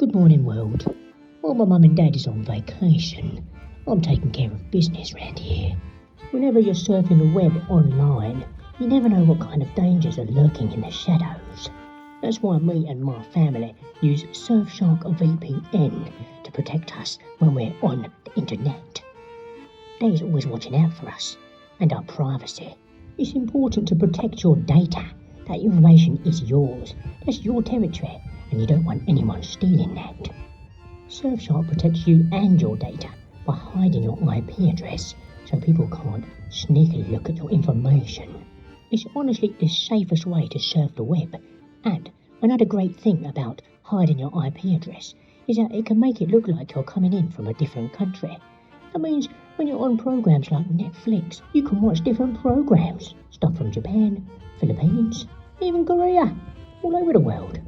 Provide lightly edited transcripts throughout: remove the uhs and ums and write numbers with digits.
Good morning, world. While my mum and dad is on vacation, I'm taking care of business round here. Whenever you're surfing the web online, you never know what kind of dangers are lurking in the shadows. That's why me and my family use Surfshark VPN to protect us when we're on the internet. Dad's always watching out for us and our privacy. It's important to protect your data. That information is yours. That's your territory, and you don't want anyone stealing that. Surfshark protects you and your data by hiding your IP address so people can't sneakily look at your information. It's honestly the safest way to surf the web. And another great thing about hiding your IP address is that it can make it look like you're coming in from a different country. That means when you're on programs like Netflix, you can watch different programs. Stuff from Japan, Philippines, even Korea, all over the world.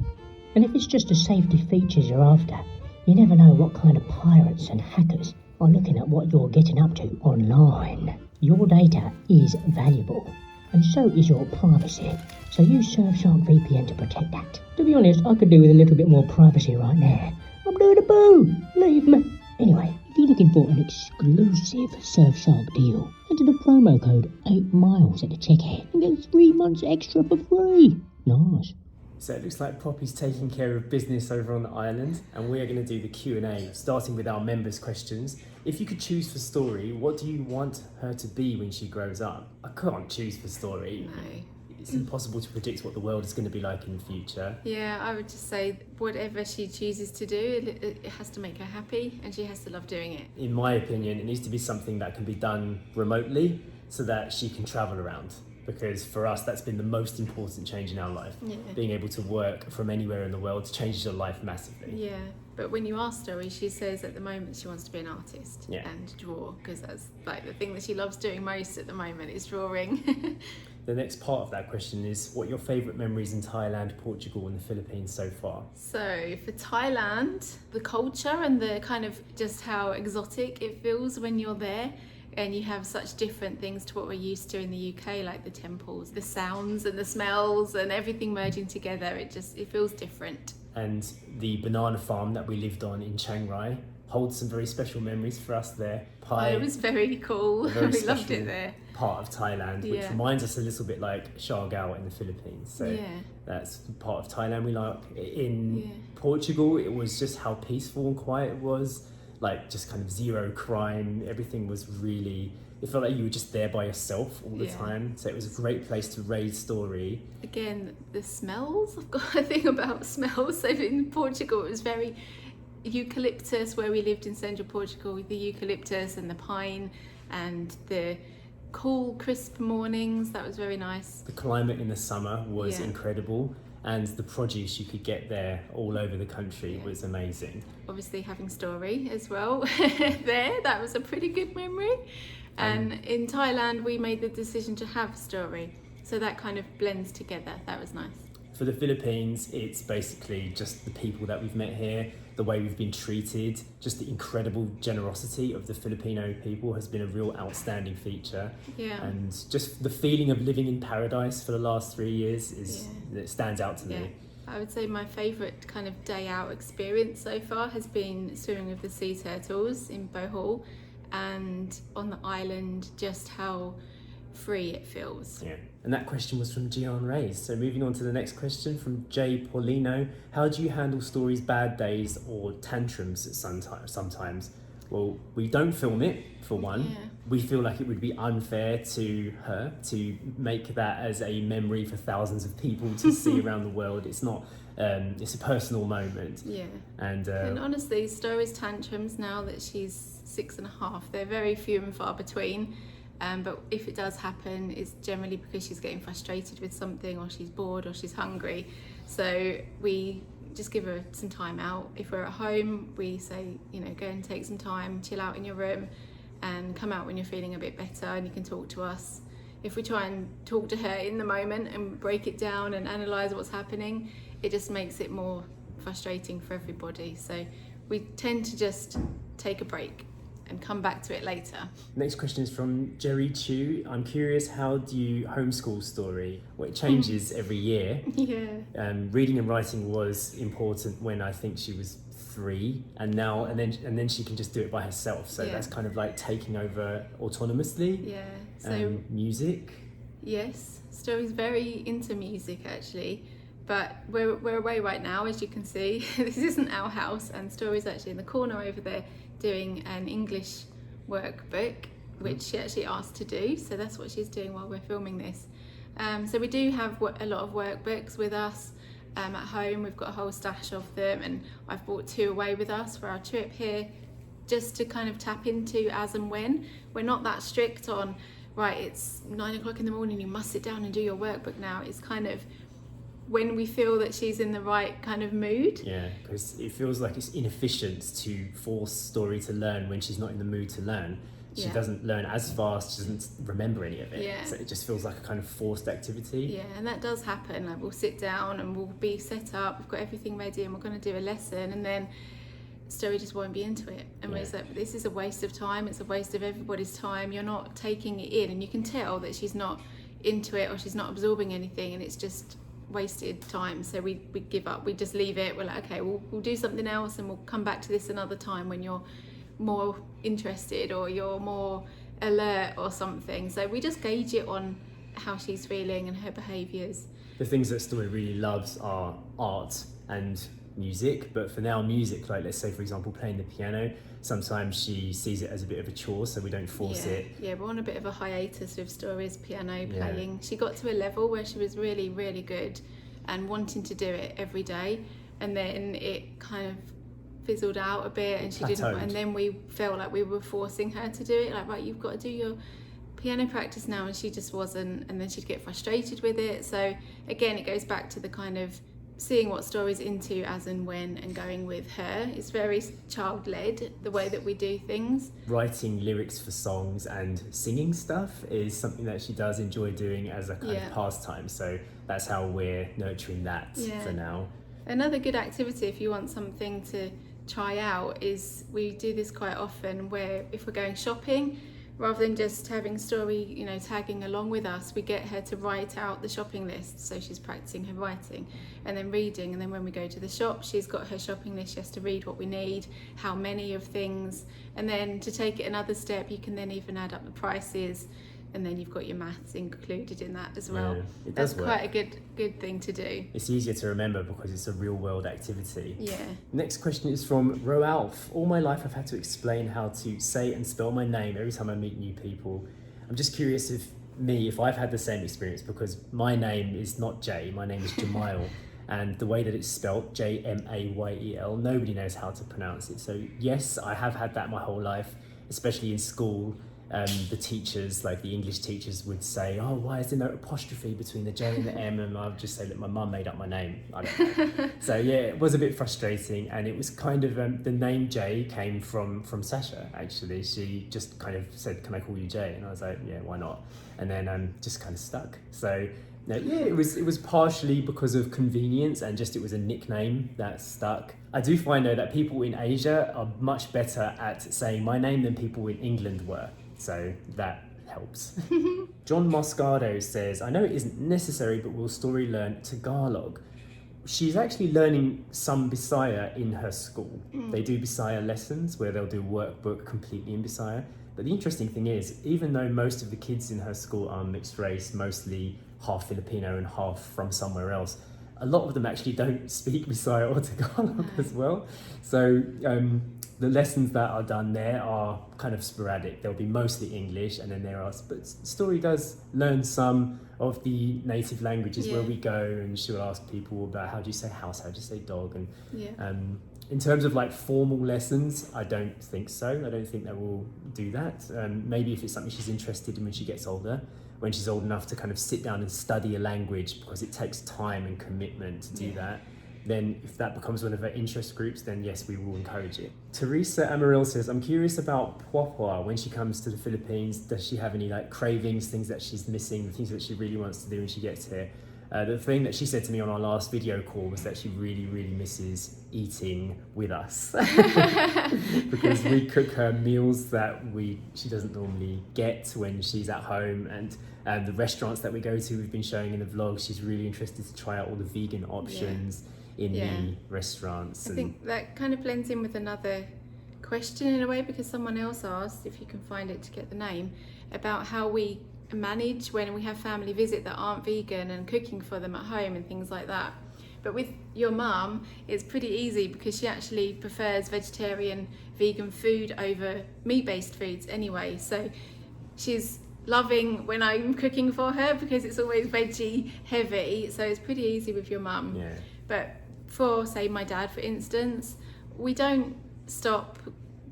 And if it's just the safety features you're after, you never know what kind of pirates and hackers are looking at what you're getting up to online. Your data is valuable, and so is your privacy. So use Surfshark VPN to protect that. To be honest, I could do with a little bit more privacy right now. I'm doing a boo! Leave me! Anyway, if you're looking for an exclusive Surfshark deal, enter the promo code 8miles at the checkout and get 3 months extra for free. Nice. So it looks like Poppy's taking care of business over on the island, and we are going to do the Q&A, starting with our members' questions. If you could choose for Story, what do you want her to be when she grows up? I can't choose for Story. No. It's impossible to predict what the world is going to be like in the future. Yeah, I would just say whatever she chooses to do, it has to make her happy and she has to love doing it. In my opinion, it needs to be something that can be done remotely so that she can travel around. Because for us, that's been the most important change in our life. Yeah. Being able to work from anywhere in the world changes your life massively. Yeah, but when you ask Story, she says at the moment she wants to be an artist Yeah. and draw, because that's like the thing that she loves doing most at the moment is drawing. The next part of that question is what are your favourite memories in Thailand, Portugal and the Philippines so far? So for Thailand, the culture and the kind of just how exotic it feels when you're there. And you have such different things to what we're used to in the UK, like the temples, the sounds and the smells and everything merging together. It feels different. And the banana farm that we lived on in Chiang Rai holds some very special memories for us there. It was very cool. A very We loved special it there. part of Thailand, which Yeah. reminds us a little bit like Siargao in the Philippines. So Yeah. that's part of Thailand we like. In Yeah. Portugal, it was just how peaceful and quiet it was. Like just kind of zero crime. Everything was really, it felt like you were just there by yourself all the Yeah. time. So it was a great place to raise Story. Again, the smells, I've got a thing about smells. So in Portugal, it was very eucalyptus, where we lived in central Portugal, with the eucalyptus and the pine and the cool, crisp mornings. That was very nice. The climate in the summer was Yeah. incredible. And the produce you could get there all over the country Yeah. was amazing. Obviously having Story as well there, that was a pretty good memory. And in Thailand, we made the decision to have Story. So that kind of blends together. That was nice. For the Philippines, it's basically just the people that we've met here, the way we've been treated, just the incredible generosity of the Filipino people has been a real outstanding feature. Yeah. And just the feeling of living in paradise for the last 3 years it stands out to Yeah. me. I would say my favourite kind of day out experience so far has been swimming with the sea turtles in Bohol, and on the island, just how free it feels. Yeah. And that question was from Gian Reyes. So moving on to the next question from Jay Paulino. How do you handle Story's bad days or tantrums sometimes? Well, we don't film it, for one. Yeah. We feel like it would be unfair to her to make that as a memory for thousands of people to see around the world. It's not, it's a personal moment. Yeah. And honestly, Story's tantrums, now that she's 6.5, they're very few and far between. But if it does happen, it's generally because she's getting frustrated with something, or she's bored, or she's hungry. So we just give her some time out. If we're at home, we say, go and take some time, chill out in your room, and come out when you're feeling a bit better and you can talk to us. If we try and talk to her in the moment and break it down and analyse what's happening, it just makes it more frustrating for everybody. So we tend to just take a break and come back to it later. Next question is from Jerry Chu. I'm curious, how do you homeschool Story? Well, it changes every year. Yeah. Reading and writing was important when I think she was 3, and then she can just do it by herself. So Yeah. that's kind of like taking over autonomously. Yeah. So Music. yes, Story's very into music actually, but we're away right now, as you can see. This isn't our house, and Story's actually in the corner over there doing an English workbook, which she actually asked to do. So that's what she's doing while we're filming this. So we do have a lot of workbooks with us at home. We've got a whole stash of them, and I've brought 2 away with us for our trip here, just to kind of tap into as and when. We're not that strict on, right, it's 9 o'clock in the morning, you must sit down and do your workbook now. It's kind of when we feel that she's in the right kind of mood. Yeah, because it feels like it's inefficient to force Story to learn when she's not in the mood to learn. She Yeah. doesn't learn as fast, she doesn't remember any of it. Yeah. So it just feels like a kind of forced activity. Yeah, and that does happen. Like, we'll sit down and we'll be set up, we've got everything ready, and we're going to do a lesson, and then Story just won't be into it. And Yeah. it's like, this is a waste of time, it's a waste of everybody's time. You're not taking it in, and you can tell that she's not into it or she's not absorbing anything, and it's just wasted time. So we give up, we just leave it. We're like, okay, we'll do something else, and we'll come back to this another time when you're more interested or you're more alert or something. So we just gauge it on how she's feeling and her behaviours. The things that Story really loves are art and music, but for now music, like let's say for example playing the piano, sometimes she sees it as a bit of a chore, so we don't force it. Yeah, we're on a bit of a hiatus with Story's piano Yeah. playing. She got to a level where she was really, really good and wanting to do it every day, and then it kind of fizzled out a bit, and she didn't. Plateaued. And then we felt like we were forcing her to do it. Like, right, you've got to do your piano practice now, and she just wasn't. And then she'd get frustrated with it. So again, it goes back to the kind of seeing what Story's into as and when, and going with her. It's very child-led, the way that we do things. Writing lyrics for songs and singing stuff is something that she does enjoy doing as a kind Yeah. of pastime, so that's how we're nurturing that Yeah. for now. Another good activity, if you want something to try out, is we do this quite often, where if we're going shopping, rather than just having Story, tagging along with us, we get her to write out the shopping list. So she's practicing her writing and then reading. And then when we go to the shop, she's got her shopping list. She has to read what we need, how many of things. And then to take it another step, you can then even add up the prices. And then you've got your maths included in that as well. Yeah, it That's does work. quite a good thing to do. It's easier to remember because it's a real world activity. Yeah. Next question is from Roalf. All my life I've had to explain how to say and spell my name every time I meet new people. I'm just curious if I've had the same experience, because my name is not Jay, my name is Jmayel. And the way that it's spelt, Jmayel, nobody knows how to pronounce it. So yes, I have had that my whole life, especially in school. The teachers, like the English teachers, would say, oh, why is there no apostrophe between the J and the M? And I would just say that my mum made up my name. I don't know. So yeah, it was a bit frustrating, and it was kind of, the name Jay came from Sacha, actually. She just kind of said, can I call you Jay? And I was like, yeah, why not? And then just kind of stuck. So yeah, it was partially because of convenience, and just it was a nickname that stuck. I do find though that people in Asia are much better at saying my name than people in England were. So that helps. John Moscardo says, I know it isn't necessary, but will Story learn Tagalog? She's actually learning some Bisaya in her school. They do Bisaya lessons where they'll do a workbook completely in Bisaya. But the interesting thing is, even though most of the kids in her school are mixed race, mostly half Filipino and half from somewhere else, a lot of them actually don't speak Bisaya or Tagalog as well. So the lessons that are done there are kind of sporadic. There'll be mostly English, and then but Story does learn some of the native languages where we go, and she'll ask people about how do you say house, how do you say dog, and in terms of like formal lessons, I don't think so. I don't think they will do that. Maybe if it's something she's interested in when she gets older, when she's old enough to kind of sit down and study a language, because it takes time and commitment to do that. Then if that becomes one of her interest groups, then yes, we will encourage it. Teresa Amarillo says, I'm curious about Pwapwa when she comes to the Philippines. Does she have any like cravings, things that she's missing, things that she really wants to do when she gets here? The thing that she said to me on our last video call was that she really, really misses eating with us because we cook her meals that she doesn't normally get when she's at home, and the restaurants that we go to, we've been showing in the vlog, she's really interested to try out all the vegan options in the restaurants. I think that kind of blends in with another question in a way, because someone else asked, if you can find it to get the name, about how we manage when we have family visit that aren't vegan and cooking for them at home and things like that. But with your mum, it's pretty easy because she actually prefers vegetarian, vegan food over meat-based foods anyway. So she's loving when I'm cooking for her because it's always veggie heavy. So it's pretty easy with your mum. Yeah. But for, say, my dad, for instance, we don't stop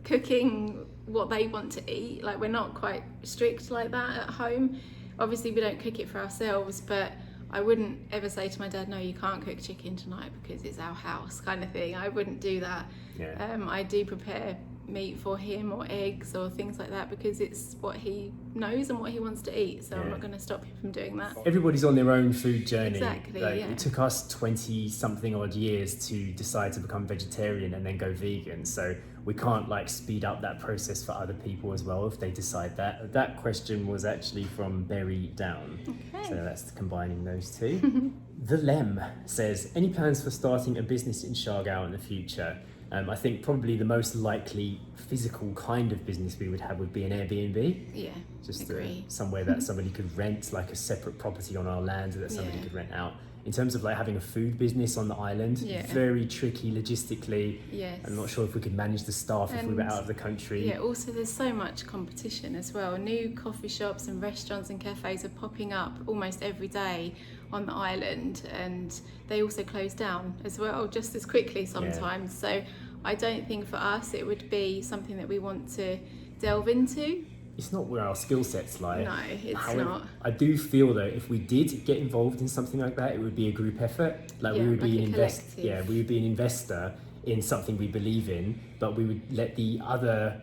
cooking what they want to eat. Like, we're not quite strict like that at home. Obviously we don't cook it for ourselves, but I wouldn't ever say to my dad, no, you can't cook chicken tonight because it's our house, kind of thing. I wouldn't do that. I do prepare meat for him, or eggs or things like that, because it's what he knows and what he wants to eat, so I'm not going to stop him from doing that. Everybody's on their own food journey. Exactly. It took us 20 something odd years to decide to become vegetarian and then go vegan, so we can't like speed up that process for other people as well if they decide that. That question was actually from Berry Down. Okay. So that's combining those two. The Lem says, any plans for starting a business in Siargao in the future? I think probably the most likely physical kind of business we would have would be an Airbnb. Yeah, just agree. Somewhere that somebody could rent, like a separate property on our land that somebody could rent out. In terms of like having a food business on the island, very tricky logistically. Yes. I'm not sure if we could manage the staff if we were out of the country. Yeah, also there's so much competition as well. New coffee shops and restaurants and cafes are popping up almost every day on the island, and they also close down as well just as quickly sometimes. So I don't think for us it would be something that we want to delve into. It's not where our skill sets lie. No, it's However, not. I do feel though, if we did get involved in something like that, it would be a group effort. Like we would like be a an collective. we would be an investor in something we believe in, but we would let the other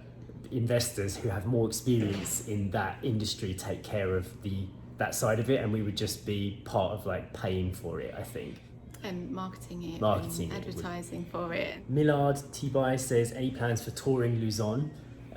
investors who have more experience in that industry take care of that side of it, and we would just be part of like paying for it, I think. And marketing it, Marketing and it advertising for it. Millard T-Bai says, any plans for touring Luzon?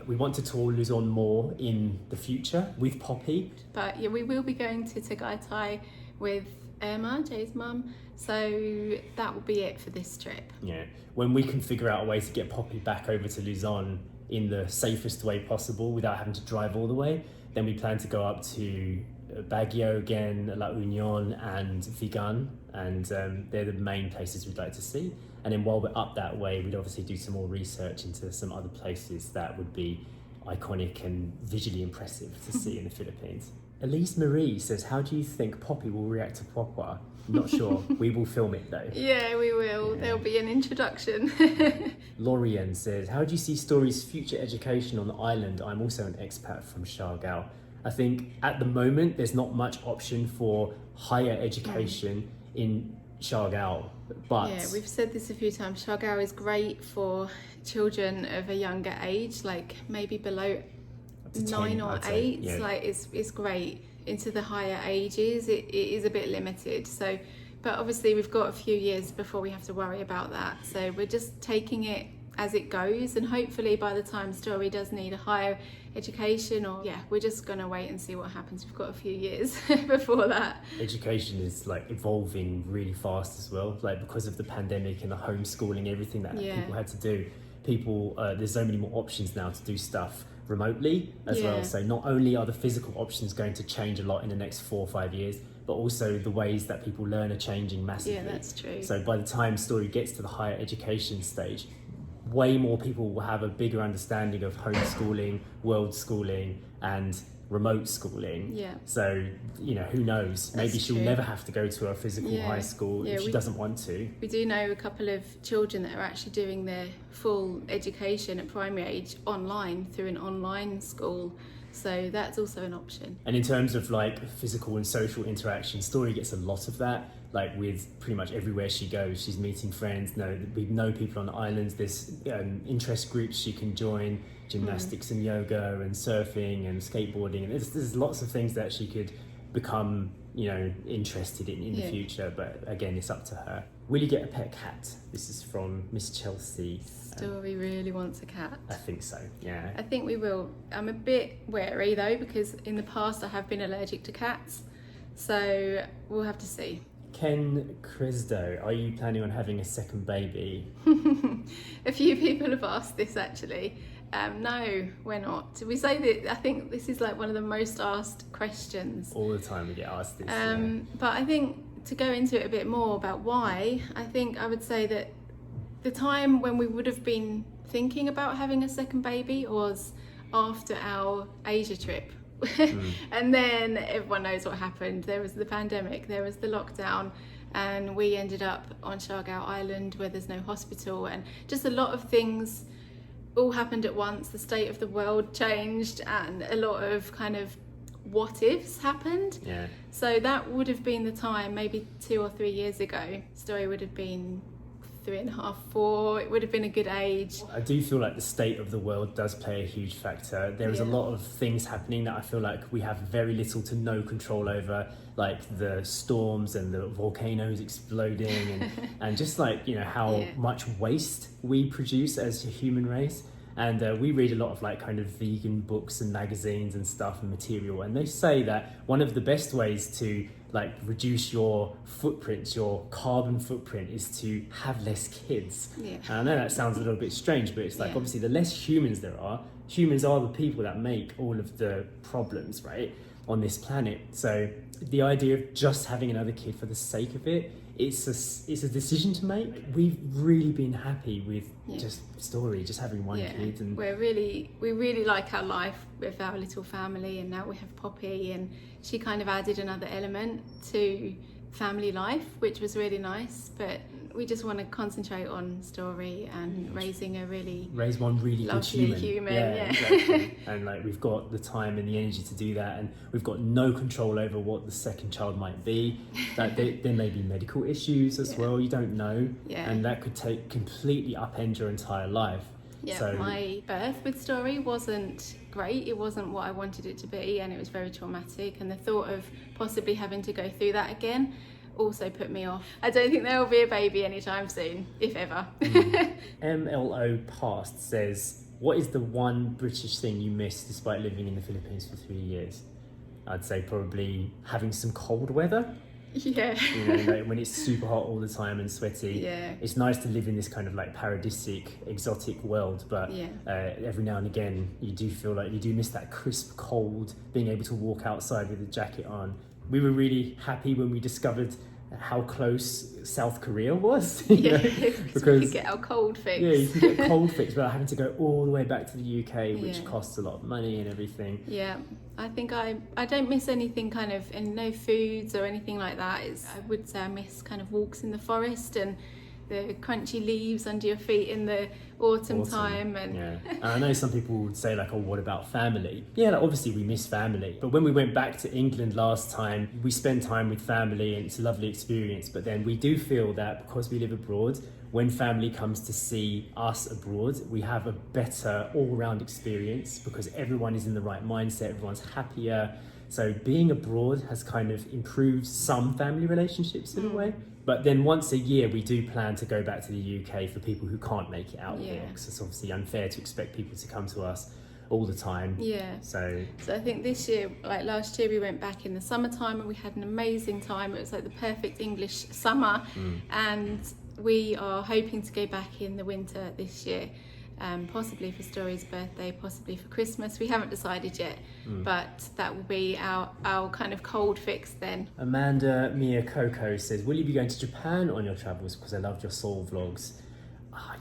We want to tour Luzon more in the future with Poppy. But yeah, we will be going to Tagaytay with Emma, Jay's mum. So that will be it for this trip. Yeah. When we can figure out a way to get Poppy back over to Luzon in the safest way possible without having to drive all the way, then we plan to go up to Baguio again, La Union and Vigan, and they're the main places we'd like to see. And then while we're up that way, we'd obviously do some more research into some other places that would be iconic and visually impressive to see in the Philippines. Elise Marie says, how do you think Poppy will react to Pokwa? Not sure. We will film it though. Yeah, we will. There'll be an introduction. Lorian says, how do you see Story's future education on the island? I'm also an expat from Siargao. I think at the moment there's not much option for higher education in Siargao, but yeah, we've said this a few times. Siargao is great for children of a younger age, like maybe below 9 or 8. Yeah. Like it's great. Into the higher ages, it is a bit limited. So, but obviously we've got a few years before we have to worry about that. So we're just taking it as it goes, and hopefully by the time Story does need a higher education, or we're just gonna wait and see what happens. We've got a few years before that. Education is like evolving really fast as well, like because of the pandemic and the homeschooling, everything that people had to do. There's so many more options now to do stuff remotely as well. So not only are the physical options going to change a lot in the next 4 or 5 years, but also the ways that people learn are changing massively. Yeah, that's true. So by the time Story gets to the higher education stage, way more people will have a bigger understanding of homeschooling, world schooling, and remote schooling. Yeah. So, who knows? Maybe she'll never have to go to a physical high school if she doesn't want to. We do know a couple of children that are actually doing their full education at primary age online through an online school. So that's also an option. And in terms of like physical and social interaction, Story gets a lot of that. Like with pretty much everywhere she goes, she's meeting friends. We know people on the islands. There's interest groups she can join, gymnastics and yoga and surfing and skateboarding. And there's lots of things that she could become interested in the Yeah. future. But again, it's up to her. Will you get a pet cat? This is from Miss Chelsea. Story really wants a cat. I think so, yeah. I think we will. I'm a bit wary though, because in the past I have been allergic to cats, so we'll have to see. Ken Crisdo, are you planning on having a second baby? A few people have asked this actually. No, we're not. We say that. I think this is like one of the most asked questions. All the time we get asked this. But I think to go into it a bit more about why, I think I would say that the time when we would have been thinking about having a second baby was after our Asia trip. And then everyone knows what happened. There was the pandemic, there was the lockdown, and we ended up on Siargao Island where there's no hospital, and just a lot of things all happened at once. The state of the world changed, and a lot of kind of what ifs happened. Yeah. So that would have been the time, maybe 2 or 3 years ago. Story would have been 3.5, 4. It would have been a good age. I do feel like the state of the world does play a huge factor. There is a lot of things happening that I feel like we have very little to no control over, like the storms and the volcanoes exploding and just like, how much waste we produce as a human race. And we read a lot of like kind of vegan books and magazines and stuff and material, and they say that one of the best ways to like reduce your footprint, your carbon footprint, is to have less kids. Yeah. And I know that sounds a little bit strange, but it's like obviously the less humans there are, humans are the people that make all of the problems, right, on this planet. So the idea of just having another kid for the sake of it, it's a decision to make. We've really been happy with just having one kid, and we really like our life with our little family, and now we have Poppy, and she kind of added another element to family life, which was really nice. But we just want to concentrate on Story and raise one really lovely good human. Yeah. Exactly. And like we've got the time and the energy to do that, and we've got no control over what the second child might be. That there may be medical issues as well, you don't know, and that could completely upend your entire life. Yeah, so, my birth with Story wasn't great. It wasn't what I wanted it to be, and it was very traumatic, and the thought of possibly having to go through that again also put me off. I don't think there will be a baby anytime soon, if ever. MLO Past says, what is the one British thing you miss despite living in the Philippines for 3 years? I'd say probably having some cold weather. Yeah. Like when it's super hot all the time and sweaty. Yeah. It's nice to live in this kind of like paradisic, exotic world, but every now and again you do feel like you do miss that crisp cold, being able to walk outside with a jacket on. We were really happy when we discovered how close South Korea was. Because we could get our cold fix. Yeah, you can get a cold fix without having to go all the way back to the UK, which costs a lot of money and everything. Yeah, I think I don't miss anything kind of, and no foods or anything like that. I would say I miss kind of walks in the forest and the crunchy leaves under your feet in the autumn time. And I know some people would say like, oh, what about family? Yeah, like obviously we miss family, but when we went back to England last time, we spent time with family and it's a lovely experience. But then we do feel that because we live abroad, when family comes to see us abroad, we have a better all-round experience because everyone is in the right mindset, everyone's happier. So being abroad has kind of improved some family relationships in a way. But then once a year, we do plan to go back to the UK for people who can't make it out here, because it's obviously unfair to expect people to come to us all the time. Yeah. So I think this year, like last year, we went back in the summertime and we had an amazing time. It was like the perfect English summer. And we are hoping to go back in the winter this year. Possibly for Story's birthday, possibly for Christmas. We haven't decided yet, but that will be our kind of cold fix then. Amanda Mia Coco says, will you be going to Japan on your travels? Because I loved your Seoul vlogs.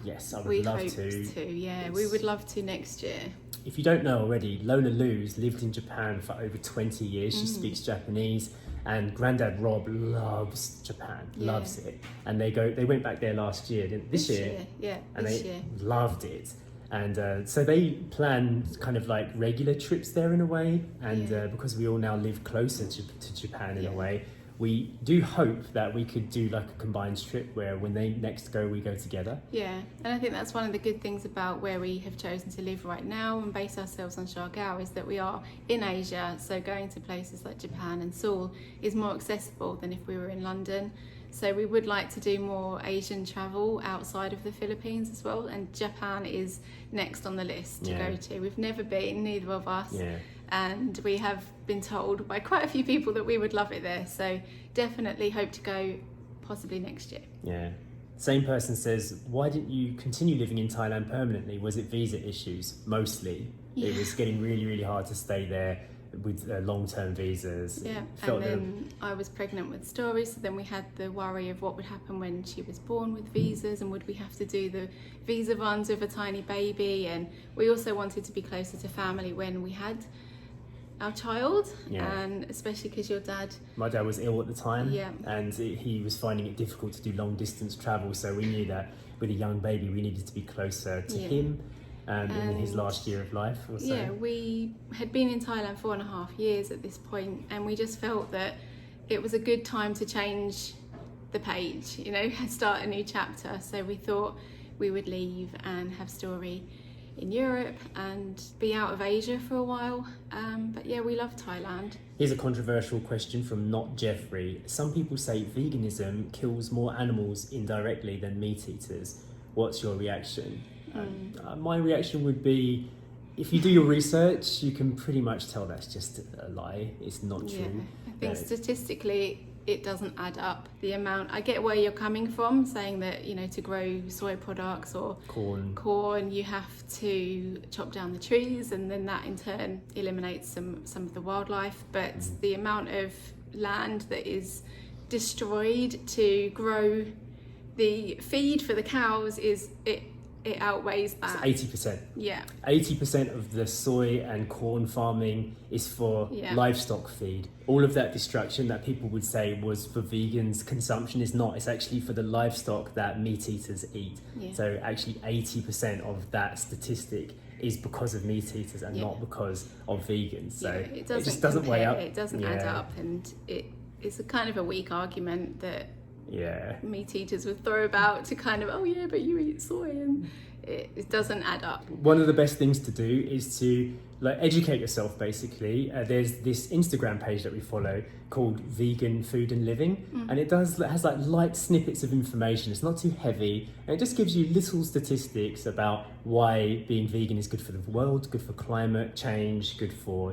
Yes, I would love to. Yeah, we would love to next year. If you don't know already, Lola Lou's lived in Japan for over 20 years. She speaks Japanese, and Grandad Rob loves Japan, loves it. And they went back there last year, this year, and they loved it. And so they plan kind of like regular trips there in a way. And because we all now live closer to Japan in a way, we do hope that we could do like a combined trip where when they next go, we go together. Yeah, and I think that's one of the good things about where we have chosen to live right now and base ourselves on Siargao is that we are in Asia, so going to places like Japan and Seoul is more accessible than if we were in London. So we would like to do more Asian travel outside of the Philippines as well, and Japan is next on the list to go to. We've never been, neither of us. Yeah. And we have been told by quite a few people that we would love it there. So definitely hope to go possibly next year. Yeah. Same person says, why didn't you continue living in Thailand permanently? Was it visa issues? Mostly. Yeah. It was getting really, really hard to stay there with long-term visas. Yeah, and then I was pregnant with Story, so then we had the worry of what would happen when she was born with visas, and would we have to do the visa runs with a tiny baby, and we also wanted to be closer to family when we had our child, and especially because my dad was ill at the time, Yeah. and he was finding it difficult to do long distance travel, so we knew that with a young baby we needed to be closer to him in his last year of life or so. Yeah, we had been in Thailand 4.5 years at this point, and we just felt that it was a good time to change the page, you know, start a new chapter. So we thought we would leave and have Story in Europe and be out of Asia for a while. But yeah, we love Thailand. Here's a controversial question from Not Jeffrey. Some people say veganism kills more animals indirectly than meat eaters. What's your reaction? My reaction would be, if you do your research, you can pretty much tell that's just a lie. It's not true. Yeah, I think statistically it doesn't add up. The amount, I get where you're coming from, saying that, you know, to grow soy products or corn, you have to chop down the trees, and then that in turn eliminates some of the wildlife. But the amount of land that is destroyed to grow the feed for the cows it outweighs that. It's 80%. Yeah. 80% of the soy and corn farming is for livestock feed. All of that destruction that people would say was for vegans' consumption is not. It's actually for the livestock that meat eaters eat. Yeah. So actually 80% of that statistic is because of meat eaters and not because of vegans. So it just doesn't weigh up. It doesn't add up, and it's a kind of a weak argument that meat eaters would throw about to kind of, oh yeah, but you eat soy, and it doesn't add up. One of the best things to do is to educate yourself, basically. There's this Instagram page that we follow called Vegan Food and Living, and it has light snippets of information. It's not too heavy, and it just gives you little statistics about why being vegan is good for the world, good for climate change, good for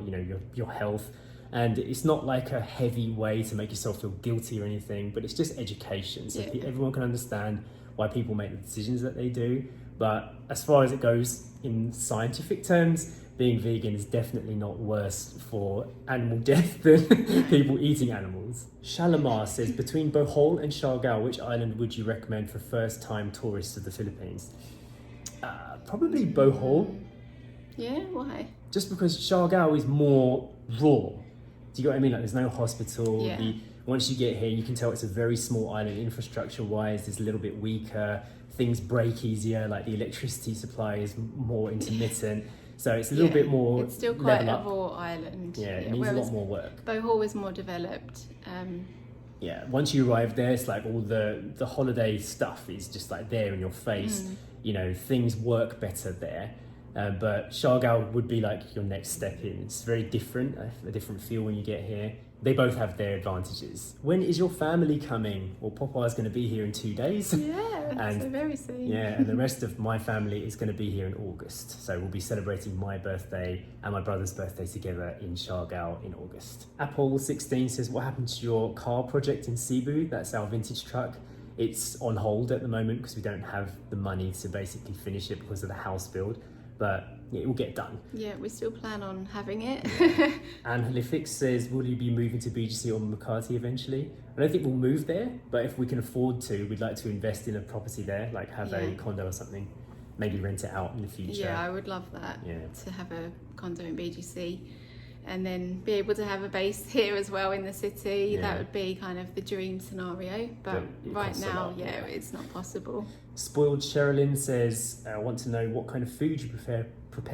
your health. And it's not like a heavy way to make yourself feel guilty or anything, but it's just education. So everyone can understand why people make the decisions that they do. But as far as it goes in scientific terms, being vegan is definitely not worse for animal death than people eating animals. Shalimar says, between Bohol and Siargao, which island would you recommend for first-time tourists of the Philippines? Probably Bohol. Yeah, why? Just because Siargao is more raw. Do you get what I mean? Like, there's no hospital. Yeah. Once you get here, you can tell it's a very small island. Infrastructure-wise, it's a little bit weaker. Things break easier. Like, the electricity supply is more intermittent. So it's a little bit more. It's still quite a raw island. Yeah, it needs a lot more work. Bohol is more developed. Once you arrive there, it's like all the holiday stuff is just like there in your face. You know, things work better there. But Siargao would be like your next step in. It's very different, a different feel when you get here. They both have their advantages. When is your family coming? Well, Popeye's going to be here in 2 days. Yeah, so very soon. Yeah, and the rest of my family is going to be here in August. So we'll be celebrating my birthday and my brother's birthday together in Siargao in August. Apple16 says, what happened to your car project in Cebu? That's our vintage truck. It's on hold at the moment because we don't have the money to basically finish it because of the house build. But it will get done. Yeah, we still plan on having it. And Halifix says, will you be moving to BGC or Makati eventually? I don't think we'll move there, but if we can afford to, we'd like to invest in a property there, like have a condo or something, maybe rent it out in the future. Yeah, I would love that, to have a condo in BGC and then be able to have a base here as well in the city. That would be kind of the dream scenario, but right now, it's not possible. Spoiled Sherilyn says, I want to know what kind of food you prepare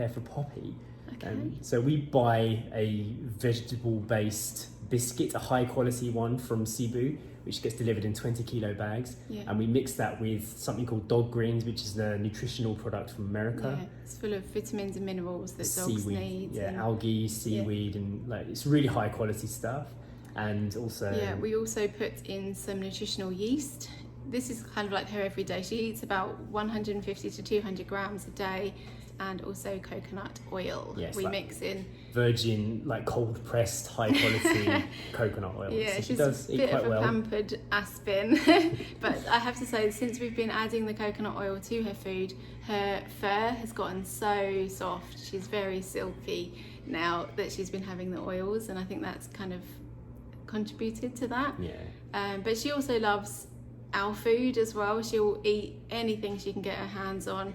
for Poppy. Okay. So we buy a vegetable-based biscuit, a high quality one from Cebu, which gets delivered in 20 kilo bags. Yeah. And we mix that with something called dog greens, which is a nutritional product from America. Yeah, it's full of vitamins and minerals that dogs Seaweed, need. yeah, and- algae, seaweed, and like it's really high quality stuff. And also, Yeah, we also put in some nutritional yeast. This is kind of like her every day. She eats about 150 to 200 grams a day, and also coconut oil. Yes, we like mix in. virgin, like cold pressed, high quality coconut oil. Yeah, So she she's does a eat bit quite of a well. pampered Aspen. But I have to say, since we've been adding the coconut oil to her food, her fur has gotten so soft. She's very silky now that she's been having the oils, and I think that's kind of contributed to that. Yeah. But she also loves our food as well. She'll eat anything she can get her hands on.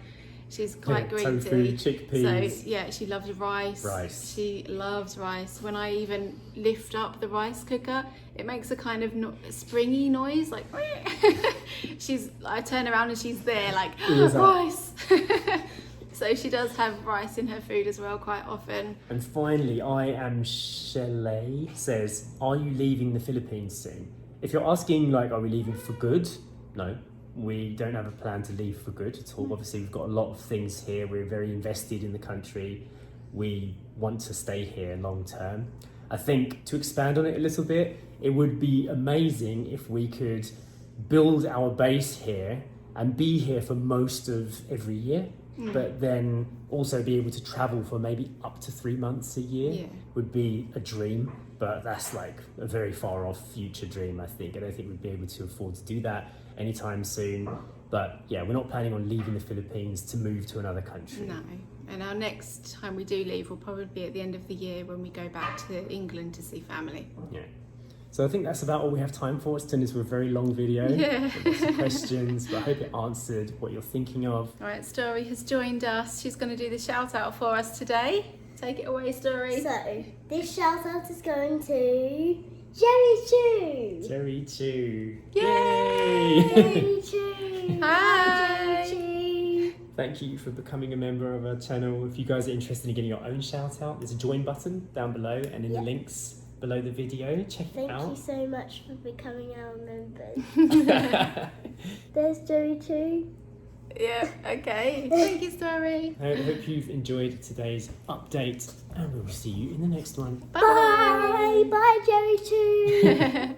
She's quite greedy. Tofu, chickpeas. So yeah, she loves rice. Rice. She loves rice. When I even lift up the rice cooker, it makes a kind of springy noise, like I turn around and she's there, like rice. So she does have rice in her food as well quite often. And finally, I am Shelley says, are you leaving the Philippines soon? If you're asking, like, are we leaving for good? No, we don't have a plan to leave for good at all. Obviously, we've got a lot of things here. We're very invested in the country. We want to stay here long term. I think to expand on it a little bit, it would be amazing if we could build our base here and be here for most of every year. But then also be able to travel for maybe up to 3 months a year would be a dream, but that's like a very far off future dream, I think. I don't think we'd be able to afford to do that anytime soon. But yeah, we're not planning on leaving the Philippines to move to another country. No. And our next time we do leave will probably be at the end of the year when we go back to England to see family. Yeah. So I think that's about all we have time for. It's turned into a very long video. Yeah. Lots of questions, but I hope it answered what you're thinking of. All right, Story has joined us. She's going to do the shout out for us today. Take it away, Story. So, this shout out is going to Jerry Chew. Jerry Chew. Yay! Jerry Chew. Hi. Jerry Chew. Thank you for becoming a member of our channel. If you guys are interested in getting your own shout out, there's a join button down below and in the links below the video. Check it Thank out. you so much for becoming our members. There's Jerry Chew. Yeah, okay. Thank you, Story. I hope you've enjoyed today's update and we will see you in the next one. Bye. Bye, Jerry Chew.